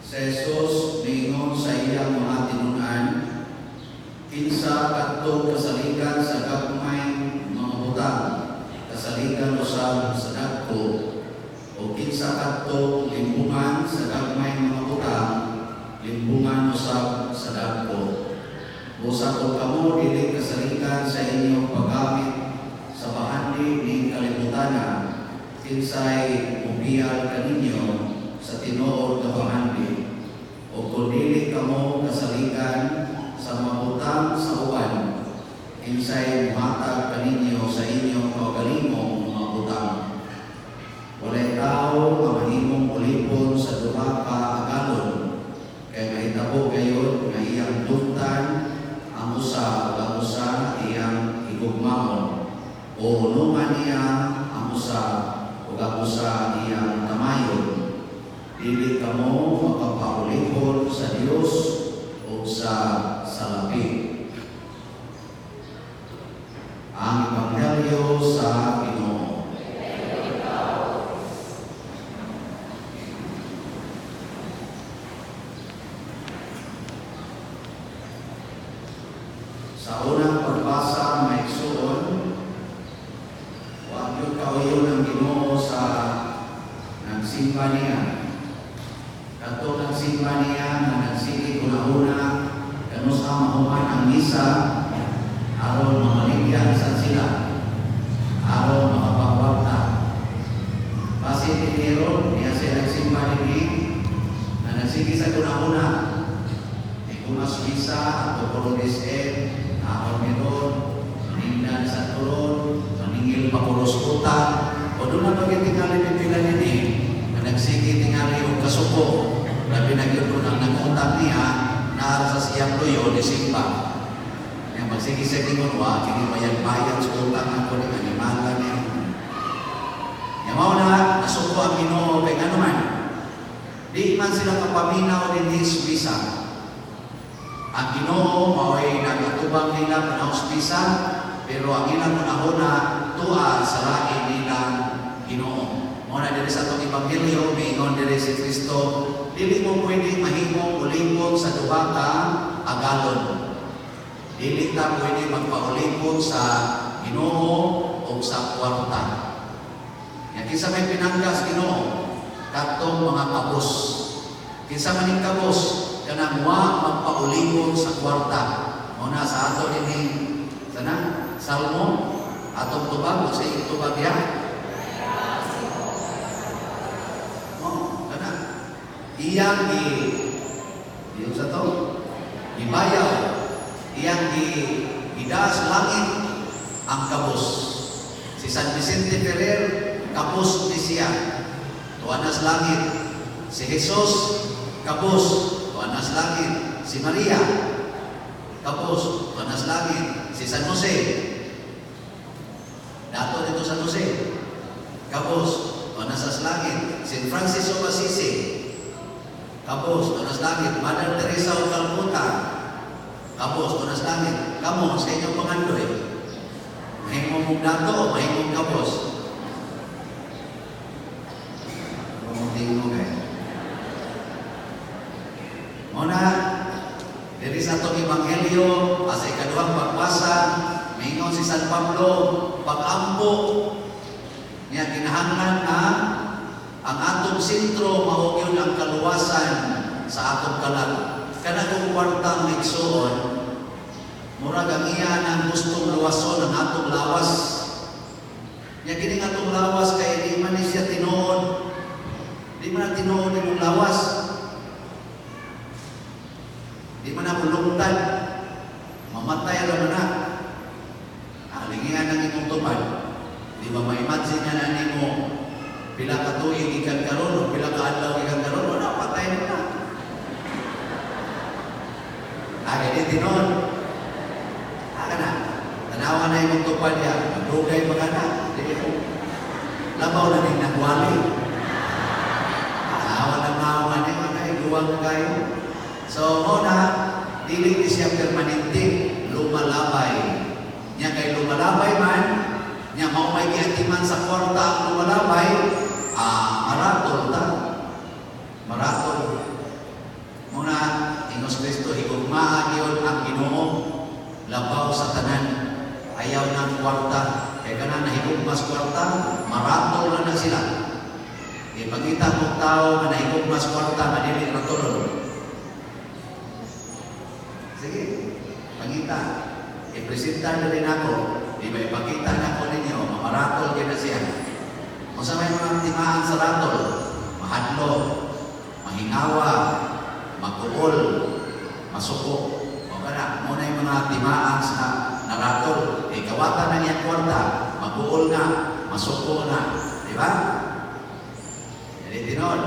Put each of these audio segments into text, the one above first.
Sa Jesus ningon sa iyang mga tinunan, kinsa kadto kasaligan sa gagmay mga butang, kasaligan usab sa dagko, o kinsa kadto limbungan sa gagmay mga butang, limbungan usab sa dagko. Busa kung kamo dili kasaligan sa inyong paggamit sa bahandi ni kalibutan, kinsay mubiyal kaninyo sa tinuod nga bahandi, o kung dili kamo kasaligan sa mga butang sa uwan, kinsay muhatag kaninyo sa inyong kaugalingong mga butang. Walay tao nga mahimong ulipon sa duha ka agalon, kay mahitabo gayon nga iyang dugtan ang usa ug ang usa iyang higugmaon, o unuman niya ang usa ug ang usa iyang tamayon. Dili kamo makapaulipon sa Dios o sa salapi. Ang Ebanghelyo sa Ginoo. Sa unang pagbasa may suon, huwag yung kauyon ng Ginoo sa nagsimba niya. Kato nagsimba niya na nagsigi una-una kano sa mahuman ang misa aron mamaligyan sa sila, aron makapagwarta. Base ni Heron, niya siya nagsimba nini na nagsigi sa una-una. Ikumas misa at Porodes aron meron, manindan sa turon, maningil pakuroskuta, o doon na pagkitingali ng pila nini na nagsigi tingali yung kasuko. Labi na yun ko nang nanguntak niya na sa siyang luyo ni Simba. Yang magsigi sa kinunwa, kini bayag-bayag sa utang ako ni animala niya. Yang mau na, nasuko ang Ginoo kay ano man. Di man sila kapaminaw din his visa. Ang Ginoo maway nagatubang nila panaos visa, pero ang ilang munahuna tuwa sa lain nilang Ginoo. Muna diri sa itong Ebanghelyo, miingon diri si Kristo, dili mo pwede mahimong ulipon sa duha ka agalon. Dili ta pwede magpaulipon sa Ginoo o sa kwarta. Yan kinsa may pinanggas Ginoo, katong mga kabos. Kinsa maning kabos, kanang wa magpaulipon sa kwarta. Muna sa ato ini sana Salmo atong tubag sa iyong tubag ya. Iyang yung sa to, ibayaw, iyang idaas langit ang kabos. Si San Vicente Ferrer, kabos ni siya, tuwanas langit. Si Jesus, kabos, tuwanas langit. Si Maria, kabos, tuwanas langit. Si San Jose, dato dito San Jose, kabos, tuwanas sa langit. Si Francis of Assisi, kabos, tunas langit. Mother Teresa o Calcutta, kabos, tunas langit. Kamu, sa inyong pangandoy, mahimong mong dato o mahimong kabos? Mamuting mo kayo. Muna, diri sa itong Ebanghelyo, sa ikaduhang pagbasa, mingon si San Pablo, pag-ampo niya kinahanglan na ang atong sentro mahugyon ang kaluwasan sa atong kalag. Kana kung kwartang igsoon, murag ang iya ng gustong luwason ang atong lawas. Nya kini atong lawas kay di man siya tinuod. Di man tinuod imong lawas. Di man na bulungtan. Mamatay ra man na. Alingihan ang imong tupad. Di ba ma-imagine na nimo pila ka tuig ikan karon o pila ka adlaw ikan karon, wala patay mo na. Ay, di tinon. Aga na. Tanawa na yung tupad niya. Magdugay mga na. Labaw na din nagwali. Tanawa na mawa niya. Mga iguwang na kayo. So, muna, dili ni siya permanente. Lumalabay. Niya kay lumalabay man, niya mau may giatiman sa kwarta ang lumalabay, maratol ta. Maratol. higugmaan yun ang Ginoo, labaw sa tanan, ayaw ng kwarta. Kaya ka na nahigugmas kwarta, maratol na sila. Ipagkita mong tao na nahigugmas kwarta, madili ratol. Sige, pagkita. I-presenta na rin ako. Di ba ipakita na ko ninyo, mamaratol kayo na siya. Kung sa may mga timaan sa ratol, mahadlo, mahingawa, magkuol, masuko. O ka na, muna yung mga timaan sa naratol. Kawatan na niyang kwarta, magkuol na, masuko na. Di ba? Jadi tinon.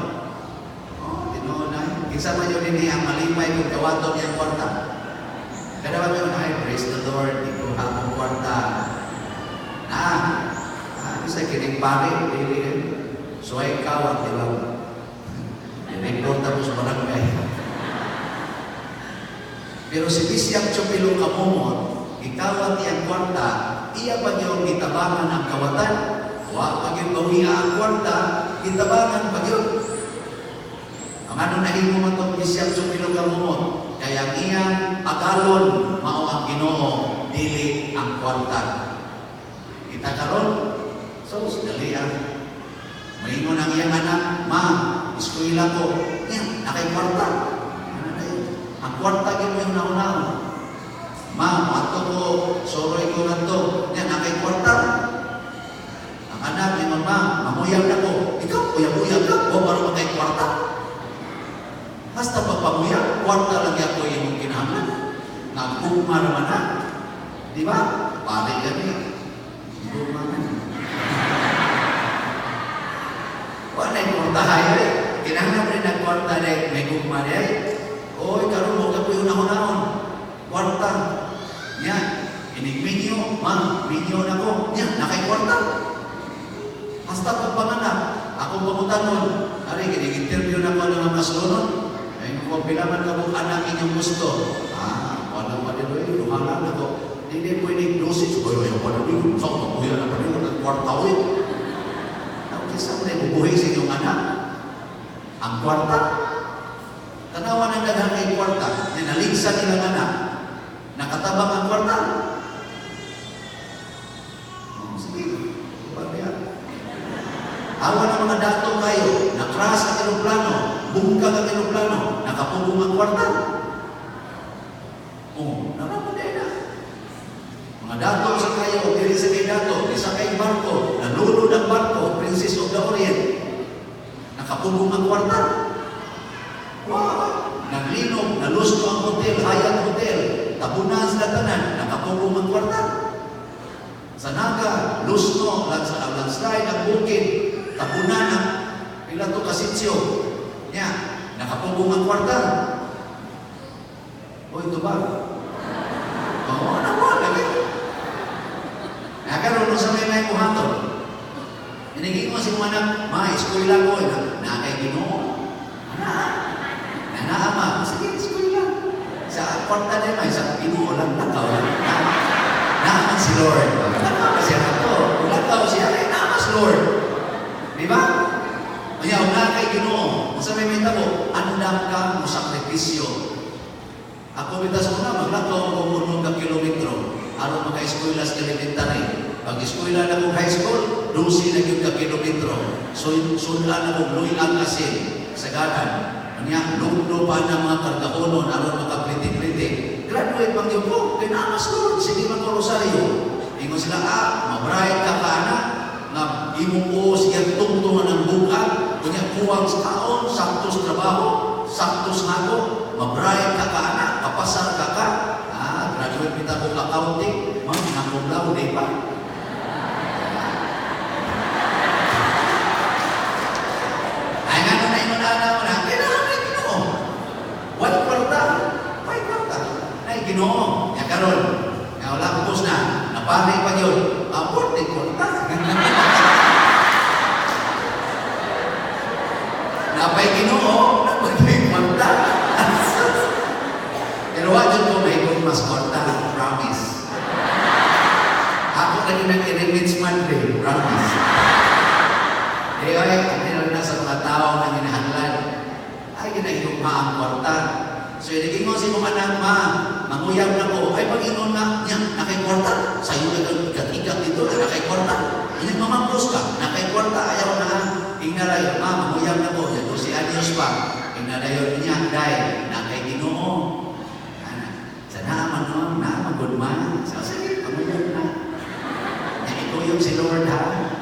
Oh, tinon na. Isa man yun ini ang malimay kung kawaton niyang kwarta. Kada ba yun, ay, praise the Lord, ito akong kwarta. Bisa kining pari, so ay kawat, di ba? Report mo sa barangay. Pero si Bisyang Chupilo Kamumon, ikawat niyang kwarta, iya pa niyong itabangan ang kawatan, wa pag yung bawiha ang kwarta, itabangan pag yun. Ang ano na imo man itong Bisyang Chupilo Kamumon, kaya iyang agalon mao ang Ginoo dili ang kwarta. Kita karon so dali ang maingon ang iyang anak, ma, eskwela ko. Yan, nakay kwarta. Ano na yun? Ang kwarta gyud mo yung naunaw. Ma, ato ko, soroy ko na to. Yan, nakay kwarta. Ang anak ni mama, mamuyag na ko. Ikaw, uyag-uyag ka. O, para makay kwarta. Basta pagpamuyag, kwarta lang yan ko yung kinahanglan. Nagpuma naman na. Di ba? Pare yan eh. Guma na. Wala yung kwarta hayo eh. Kinahanglan rin ang kwarta rin. May guma rin. Oy, karoon mo ka po yung nahon-nahon. Kwarta. Yan. Inig-minyo. Ma, minyo na ko. Yan, nakay kwarta. Basta pagpanganak. Akong pamutan nun. Ari, kinig-interview na ko ng mga kasulunod. Ay, kung pilaman ka mong anak inyong gusto. Wala pa din rin. Luhangan ako. Hindi po inig-dosis. Oy, wala din. So, mabuhay na pa rin. Nag-kwarta ko eh. Isa mo na ibubuhay sa inyong anak. Ang kwarta. Tanawan ang daghang kay kwarta. Ninaligsa nilang anak. Nakatabang ang kwarta. Sige. Ipabiyak. Awa ng mga dato kayo. Nakras ang aeroplano. Bungkag ang aeroplano. Nakapugong ang kwarta. Nakapaday na. Mga dato sa kayo. Dili sa kay dato. Isa kay barko. Nalulod ang barko. Princess of the Orient. Nakapugong ang kwarta. Wow! Naglinom, nalusto ang hotel, Hyatt Hotel. Tabunan sila tanan, nakapugong ang kwarta. Sa Naga, lusto, landslide ang bukid. Tabunan ang pila to kasitsyo. Nya, nakapugong ang kwarta. O ito ba? Oo, nawala. Nakaroon sa may kuhaton. Inigin mo si mga anak, ma, eskwela ko, nakay Ginoo. Nanaama, sige, eskwela. Sa kwarta niya, may sa Ginoo lang, nakaw. Naaman si Lord. Nakaw siya na to. Nakaw siya, naaman si Lord. Di ba? Kaya, nakay Ginoo. Kung sa may mita ko, andam ka mo sakripisyo. Ako mitas mo na, maglakaw ko munong ka kilometro. Aron maka-eskwela sa elementary. Pag-eskwela na kong high school, 12 na yung ka-kilometro. So, sundan na kong luy ang asin sa ganan. Kanya, lugno pa ng mga kargahonon, aron makapliti-pliti. Graduate pang yun ko, kinamas Lord, sige man ko rosaryo. Ingo sila, mabrayat ka ka na, na imong po siya tungtungan ng buka, kanya kuwang sa taon, saktos trabaho, saktos nga ko, mabrayat ka ka na, kapasar ka ka, graduate kita kong accounting, nakublaw, di pa. Ginoo, ya karon, nga wala ko bus na, napari pa yun, aborted ko na. Napay Ginoo, napay kwarta. Pero wala ko may kung mas kwarta, promise. Ako kanina i-remits man rin, promise. Eh ay, na sa mga tao na ginahanglan, ay ginahigugma ang kwarta. So, naging mo si mga anak, manguyab na ko. Ay, Panginoon na, niya, nakay-kwarta. Sa'yo na ikat-ikat dito, nakay-kwarta. Inyong mamambos ka, nakay-kwarta, ayaw na. Ingalayo, manguyab na ko. Yan, si Adios pa. Ingalayo niya, dahil, nakay-Ginoo. Sa naaman noon, naaman good man. Sige, manguyab na. Nakikuyog si Lord, ha?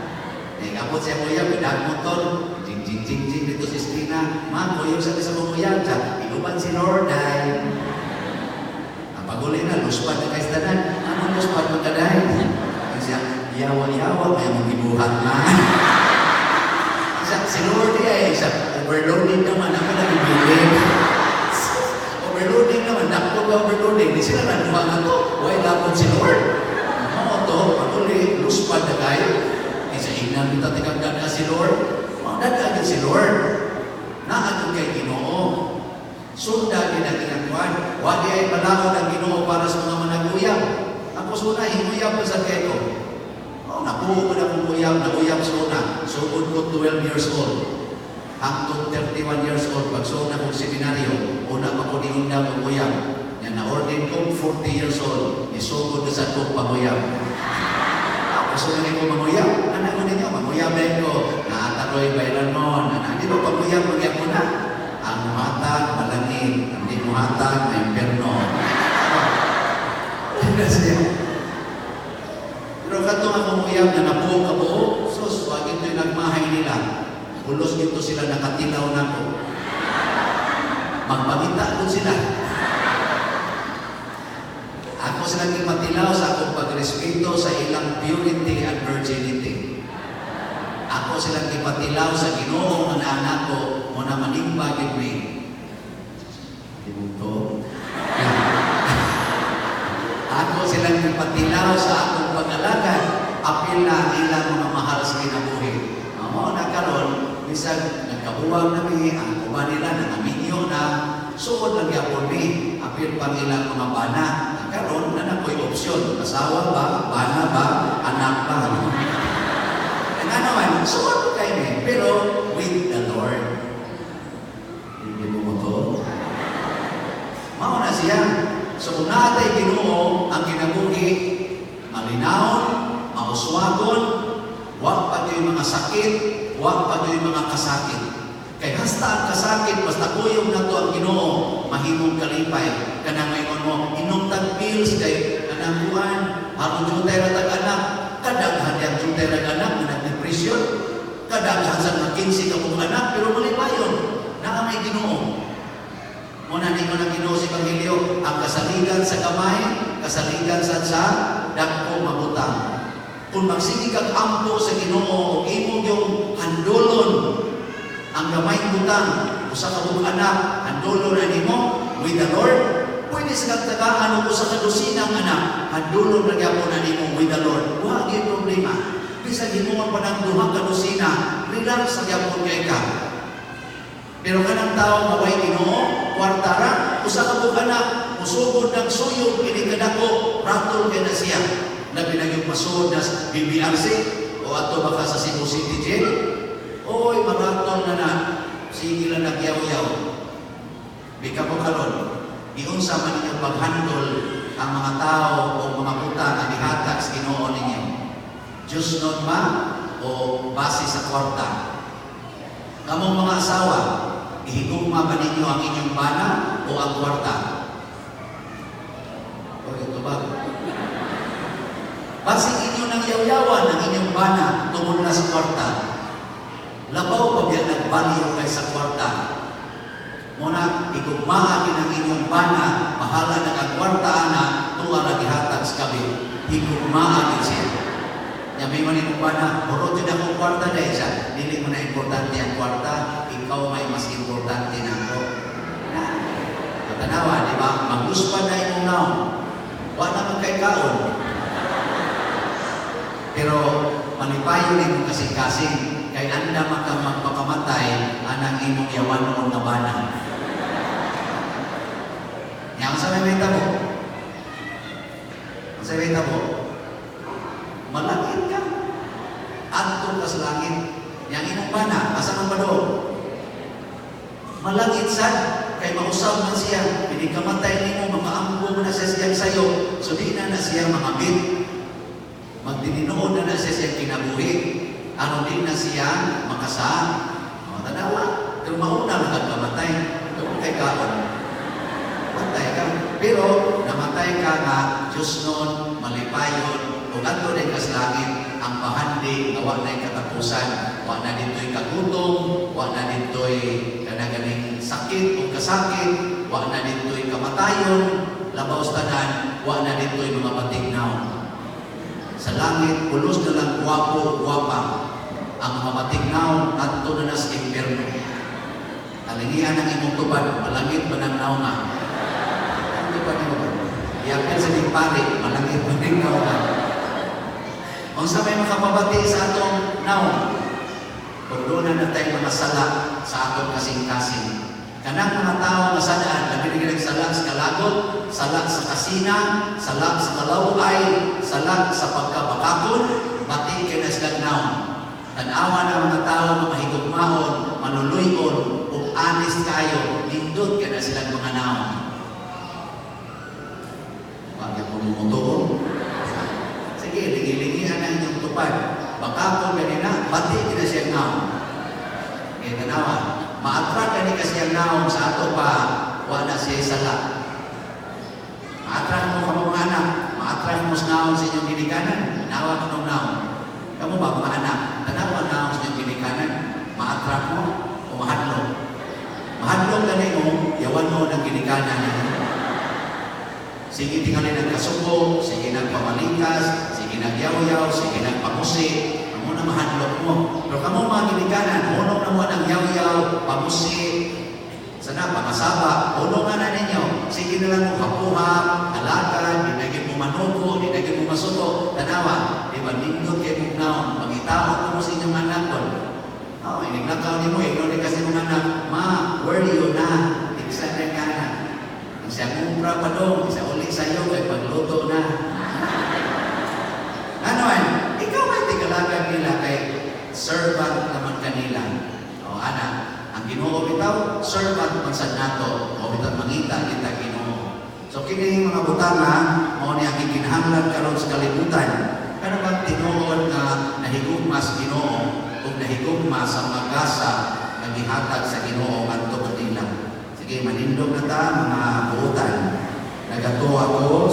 Kapot siya kuyab, motor. Jing, dito si Stina. Kuyog sabi sa kumuyab. Inuban si Lord, dahil. Paguli na, luspad na kayo tanan. Ano luspad mo ka dahil? Siya, yawa-yawa, may mga gibuhat na. Si Lord siya, overloading naman. Ako na ibilig. Overloading naman. Nakapot ka overloading. Di sila nanuha na to. Why dapat si Lord? Ano to? Paguli, luspad na kayo. Sa inang kita tikagdan na si Lord. Magdagdagan si Lord. Naagod kay Ginoo. Sunda din ang ginagawan. Wadi ay malawag ang Ginoo para sa mga managuyab. Ako suna, hinguyab ko sa keko. Napuho ko na kong naguyab suna. Sugod ko 12 years old. Hangtong 31 years old. Pag suna kong seminaryo, una pa ko niundang maguyab. Yan na-ordain ko 40 years old. Isugod na sa kong panguyab. Gusto na ko manguyab. Anak ko ninyo, manguyab na ko. Naataroy bayran mo. Di ba panguyab, magyab mo na? Ang muhatag, malangin. Ang di muhatag, may imperno. Pero katong akong uyab na nabuo ka buo, sus, wag ito yung nagmahay nila. Ulos ito sila nakatilaw na ko. Magpagita ko sila. Ako silang ipatilaw sa akong pagrespeto sa ilang purity and virginity. Ako silang ipatilaw sa Ginoo ng anak ko muna manimbagin mo. Dibuto. Ako silang ipatilaw sa akong pag-alagad. Apil na ilang mga mahal sa kinabuhi. Amo na karon, bisag nagkabuwag na mi, ang uban nila nangaminyo na, suod lang yapon mi, apil pang ilang mga bana. Karon na nakoy opsyon, asawa ba, bana ba, anak ba. Nga naman, suot kayo eh, pero with the Lord. Hindi mo to. Mauna siya. So kung naatay Ginoo ang kinabuhi, malinawon, mauswagon, huwag pa yung mga sakit, huwag pa yung mga kasakit. Kaya hasta ang kasakit, basta kuyog na to ang Ginoo, mahimong kalipay. Kanang mayon mo, inungtag pills kay kanang buwan, harong jutay na tag-anak, kadaghan yung jutay na anak na nag-depression, kadaghan sa mga 15 ka mong anak, pero malipayon, na may Ginoo. Muna ni mo na Ginoo si Evangelyo, ang kasaligan sa kamay, kasaligan sa dagko mabutang. Kung magsige kang ampo sa Ginoo, imong yung handolon, ang gamay butang, usa ka mong anak, handolon na nimo with the Lord, pwede sa kagtagaan o sa kadusinang anak, handulong na gyapon na nimo with the Lord. Huwag yung problema. Bisa himuon pa ng duha kadusina, relax sa gyapon kay ka. Pero kanang tao maway Ginoo, kwartara, usa ka mong anak, musugod ng suyog, inikadako, ratol kay na siya. Labi na yung masud na BBRC, o ato baka sa Cebu City Jail. Oy, maratol na. Sige lang nagyaw-yaw. Bika mo karon. Iunsa man ninyong paghandol ang mga tao o mga puta na ihatag sa Ginoo ninyo. Diyos nun ba o base sa kwarta? Kamong mga asawa, ihigugma ba ninyo ang inyong bana o ang kwarta? O ito ba? Base inyo ng yaw-yawan ang inyong bana tungkol na sa kwarta. Labaw pa biyan nagbaliw kay sa kwarta. Muna, igugmaan ang inyong bana, mahala na kang kwarta na, tuwa na gihatag sa kabi. Igugmaan din siya. Yabi mo ninyong bana, burot yun akong kwarta dahil siya. Dili mo na importante ang kwarta, ikaw may mas importante na ako. Tanawa, di ba? Mag-uspan na imong naon. Wala naman kay kaon. Pero, manipayo rin mo kasing-kasing. Kay anda magpakamatay anang imong yawan noon na bana. Yang sa may tabo. Ang sa may tabo. Malakit ka. Adto ka sa langit. Yang imong bana, asa man pa doon? Malakit sad. Kay mausap man siya. kini kamatay nimo makaamgo na siya sayo, so di na siya makabit. Magdininoon na siya siya kinabuhi. Ano din na siya makasa. Tanawa, pero mauna magkamatay. Pero kay kaon. Matay ka. Pero namatay ka nga, Diyos noon, malipayon, o ato din kas langit, ang pahandi, na wala na katapusan, wala na dito'y kagutom, wala na dito'y kanaganing sakit o kasakit, wala na dito'y kamatayon, labaw tanan, wala na dito'y mga matignaw. Sa langit, pulos na lang guwapo, guwapa, ang mga matignaw, ato na nas impyerno. Talingihan ang imong tubad, malangit mananaw na. Ang tubad niyo ba? Iyapin sa pari, malangit mananaw na. Kung sa may makapabati sa atong naon, kung doon na tayo mga sala sa atong kasing-kasing. Kanang mga tao na sadaan, nabinigyan salak sa kalagot, salak sa kasina, salak sa kalaway, salak sa pagkabakakon, bati kay na silang naon. Tanawa ng mga tao na mahigugmaon, manuluyon, o honest kayo, lindot ka na silang mga naon. Huwag yung pumumutuon. Sige, lingi-lingihan na inyong tupad. Bakakon ganina, bati ka na siyang naon. Kaya tanawa, maatrak ka ni ka siyang naon sa ato pa, wala siya sala. Maatrak mo ka mga anak, maatrak mo sa naon sa inyong ginikanan, nawa ka ng naon. Kamu ba mga anak? Tanawa na sa inyong ginikanan, maatrak mo o mahadlong. Mahadlong ka rin mo, yawan mo ng ginikanan. Sige tingali nagkasuko, sige nagpamalikas, sige nagyaw-yaw, sige nagpamusi, amo na mahadlong mo. Pero kamo mga ginikanan, unong na mo ng yaw-yaw, pamusi, sana pangasaba, unong na ninyo, sige na lang mo kapuha, halagan, dinagin mo manuko, dinagin mo masuko, tanawa, di ba, nindot kayo mong naon, pag-itaon mo sa inyong anak ko. Oh, iniglakaw ni mo, ignore kasi mong anak, ma, where you na? Iksa na ka na. Siya kumpra pa doon, siya ulit sa'yo, kay pagluto na. Gano'n, ikaw ay tigalagan nila kay servant naman kanila. O anak, ang Ginoo bitaw, servant man sa nato, o bitaw mangita, kita Ginoo. So kini mga butanga, mo ni ang gikinahanglan karon sa kalibutan. Kana bang tinuod nga nahigugma sa Ginoo ug nahigugma sa magasa nga gihatag sa Ginoo ngadto kanila. Sige, manindog na ta mga buutan. Nagato ako